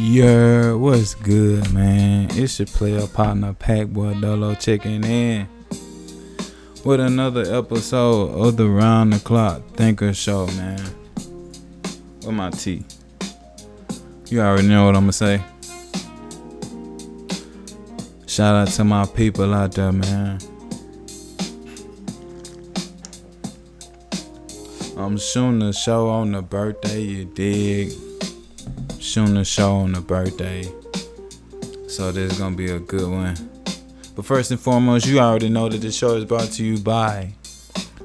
Yeah, what's good, man? It's your player partner, Packboy Dolo, checking in with another episode of the Round the Clock Thinker Show, man. With my tea. You already know what I'm gonna say. Shout out to my people out there, man. I'm shooting the show on the birthday, you dig? Shooting the show on the birthday. So this is gonna be a good one. But first and foremost, you already know that the show is brought to you by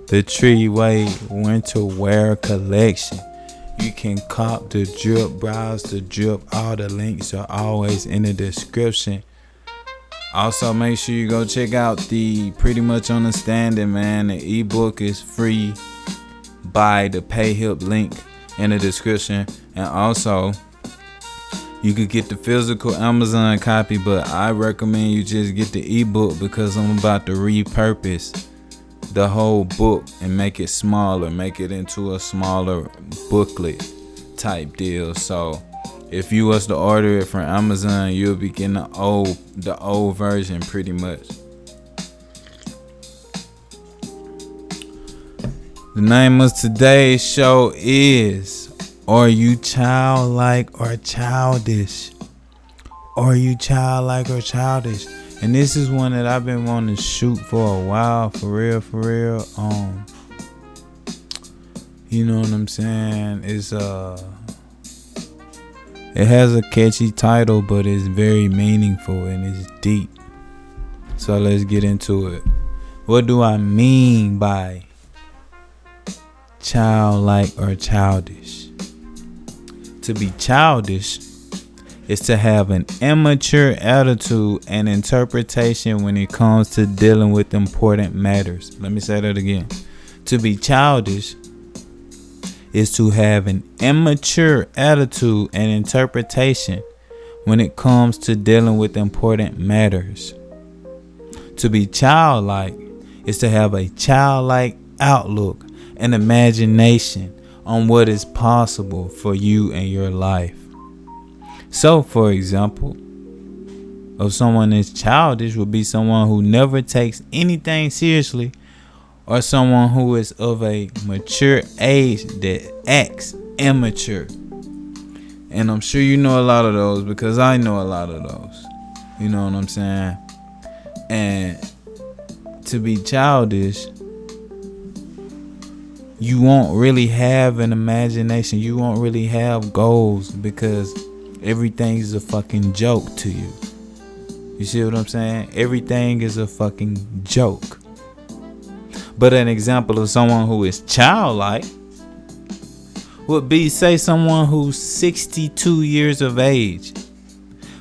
the Treeway Winter Wear Collection. You can cop the drip, browse the drip. All the links are always in the description. Also, make sure you go check out the Pretty Much Understanding, man. The ebook is free by the PayHip link in the description. And also, you could get the physical Amazon copy, but I recommend you just get the ebook because I'm about to repurpose the whole book and make it smaller, make it into a smaller booklet type deal. So if you was to order it from Amazon, you'll be getting the old version pretty much. The name of today's show is, are you childlike or childish? Are you childlike or childish? And this is one that I've been wanting to shoot for a while, for real. You know what I'm saying? It has a catchy title, but it's very meaningful and it's deep. So let's get into it. What do I mean by childlike or childish? To be childish is to have an immature attitude and interpretation when it comes to dealing with important matters. Let me say that again. To be childish is to have an immature attitude and interpretation when it comes to dealing with important matters. To be childlike is to have a childlike outlook and imagination on what is possible for you and your life. So, for example, if someone is childish would be someone who never takes anything seriously, or someone who is of a mature age that acts immature. And I'm sure you know a lot of those because I know a lot of those. You know what I'm saying? And to be childish, you won't really have an imagination. You won't really have goals because everything is a fucking joke to you. You see what I'm saying? Everything is a fucking joke. But an example of someone who is childlike would be, say, someone who's 62 years of age,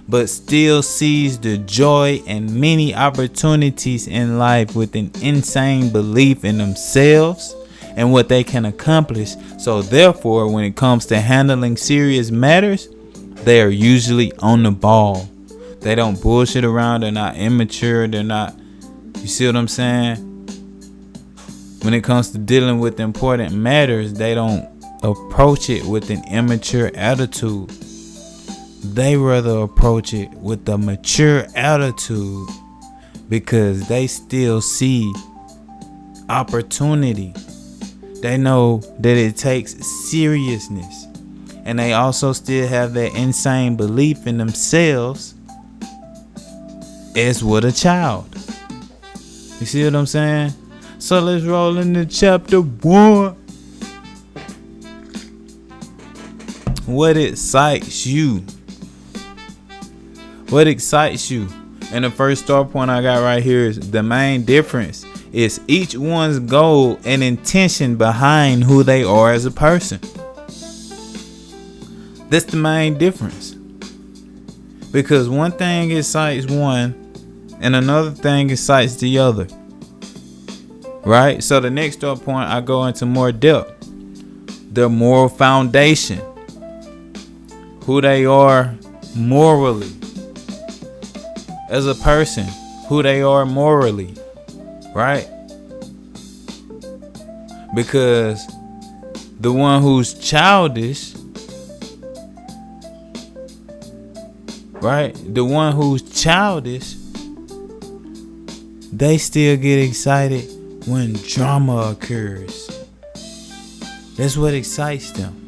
but still sees the joy and many opportunities in life with an insane belief in themselves and what they can accomplish. So therefore, when it comes to handling serious matters, they are usually on the ball. They don't bullshit around. They're not immature. They're not, you see what I'm saying? When it comes to dealing with important matters, they don't approach it with an immature attitude. They rather approach it with a mature attitude because they still see opportunity. They know that it takes seriousness. And they also still have that insane belief in themselves as with a child. You see what I'm saying? So let's roll into chapter 1. What excites you? What excites you? And the first start point I got right here is the main difference is each one's goal and intention behind who they are as a person. That's the main difference. Because one thing excites one and another thing excites the other. Right? So the next start point, I go into more depth. Their moral foundation. Who they are morally. As a person. Who they are morally. Right? Because the one who's childish right? The one who's childish, they still get excited when drama occurs. That's what excites them.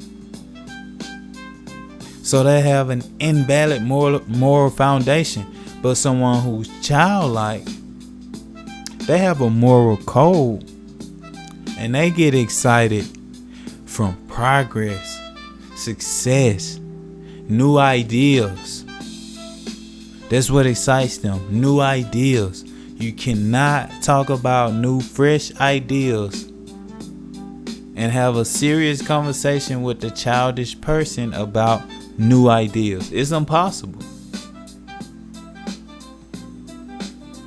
So they have an invalid moral foundation. But someone who's childlike, they have a moral code. And they get excited from progress, success, new ideas. That's what excites them. New ideas. You cannot talk about new, fresh ideas and have a serious conversation with the childish person about new ideas. It's impossible.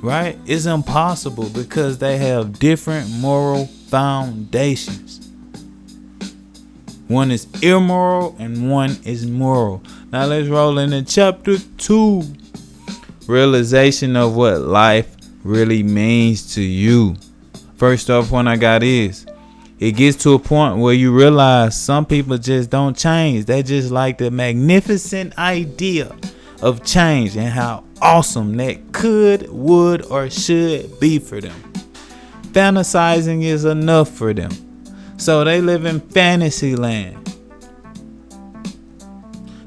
Right? It's impossible because they have different moral foundations. One is immoral and one is moral. Now let's roll into chapter 2. Realization of what life really means to you. First off, point I got is, it gets to a point where you realize some people just don't change. They just like the magnificent idea of change and how awesome that could, would, or should be for them. Fantasizing is enough for them. So they live in fantasy land.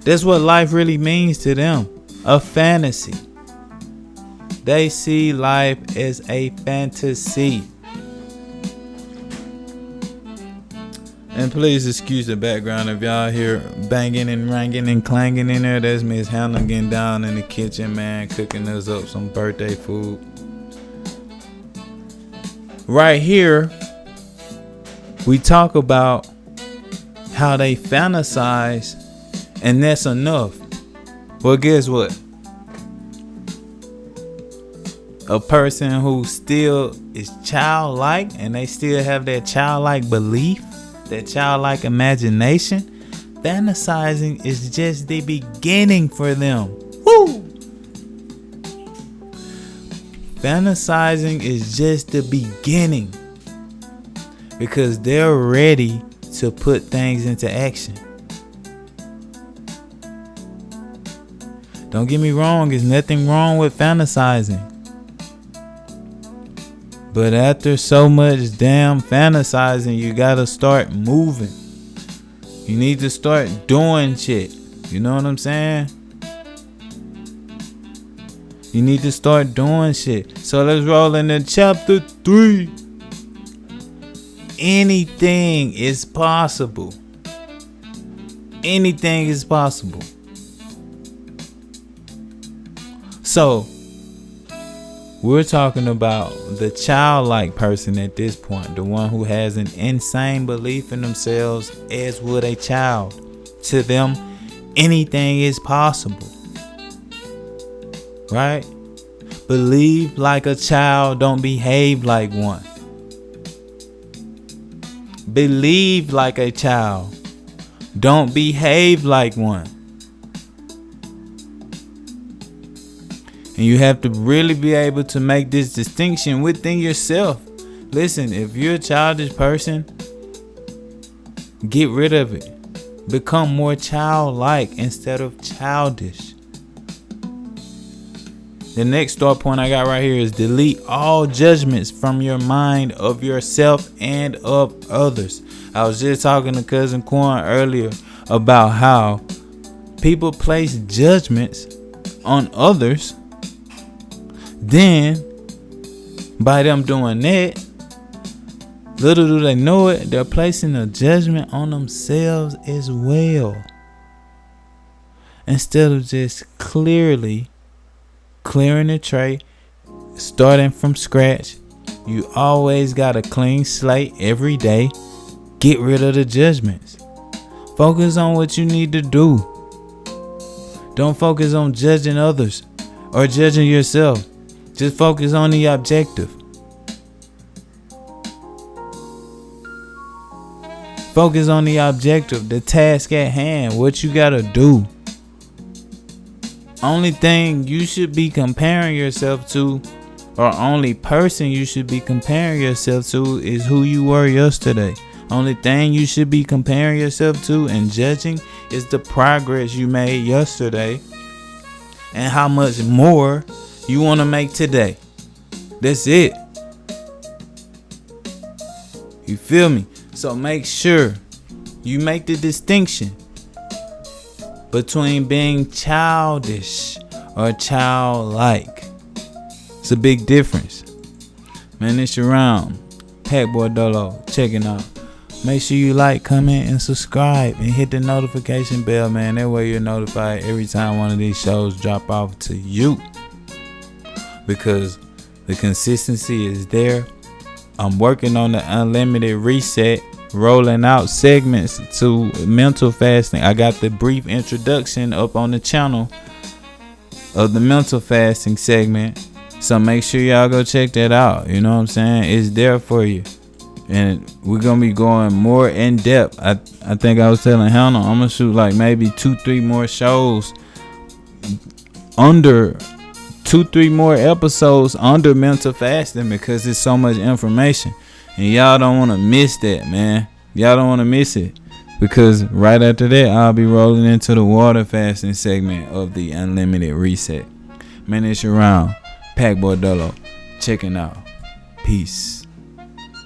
That's what life really means to them. A fantasy. They see life as a fantasy. And please excuse the background if y'all hear banging and ringing and clanging in there. That's Miss Hannah getting down in the kitchen, man, cooking us up some birthday food. Right here, we talk about how they fantasize, and that's enough. Well, guess what? A person who still is childlike and they still have that childlike belief, that childlike imagination, fantasizing is just the beginning for them. Woo! Fantasizing is just the beginning because they're ready to put things into action. Don't get me wrong, there's nothing wrong with fantasizing. But after so much damn fantasizing, you gotta start moving. You need to start doing shit. You know what I'm saying? You need to start doing shit. So let's roll into chapter 3. Anything is possible. Anything is possible. So we're talking about the childlike person at this point, the one who has an insane belief in themselves as would a child. To them, anything is possible. Right? Believe like a child, don't behave like one. Believe like a child, don't behave like one. And you have to really be able to make this distinction within yourself. Listen, if you're a childish person, get rid of it. Become more childlike instead of childish. The next thought point I got right here is delete all judgments from your mind of yourself and of others. I was just talking to Cousin Quan earlier about how people place judgments on others. Then, by them doing that, little do they know it, they're placing a judgment on themselves as well. Instead of just clearing the tray, starting from scratch, you always got a clean slate every day. Get rid of the judgments. Focus on what you need to do. Don't focus on judging others or judging yourself. Just focus on the objective. Focus on the objective, the task at hand, what you gotta do. Only thing you should be comparing yourself to, or only person you should be comparing yourself to, is who you were yesterday. Only thing you should be comparing yourself to and judging is the progress you made yesterday. and how much more you want to make today. That's it. You feel me? So make sure you make the distinction between being childish or childlike. It's a big difference. Man, it's around. Packboy Dolo, checking out. Make sure you like, comment, and subscribe, and hit the notification bell, man. That way you're notified every time one of these shows drop off to you. Because the consistency is there. I'm working on the unlimited reset, rolling out segments to mental fasting. I got the brief introduction up on the channel of the mental fasting segment. So make sure y'all go check that out. You know what I'm saying? It's there for you. And we're going to be going more in depth. I think I was telling Hannah, I'm going to shoot like maybe 2-3 more shows under 2-3 more episodes under mental fasting, because there's so much information. And y'all don't want to miss that, man. Y'all don't want to miss it. Because right after that, I'll be rolling into the water fasting segment of the unlimited reset. Man, it's around. Packboy Dolo, checking out. Peace.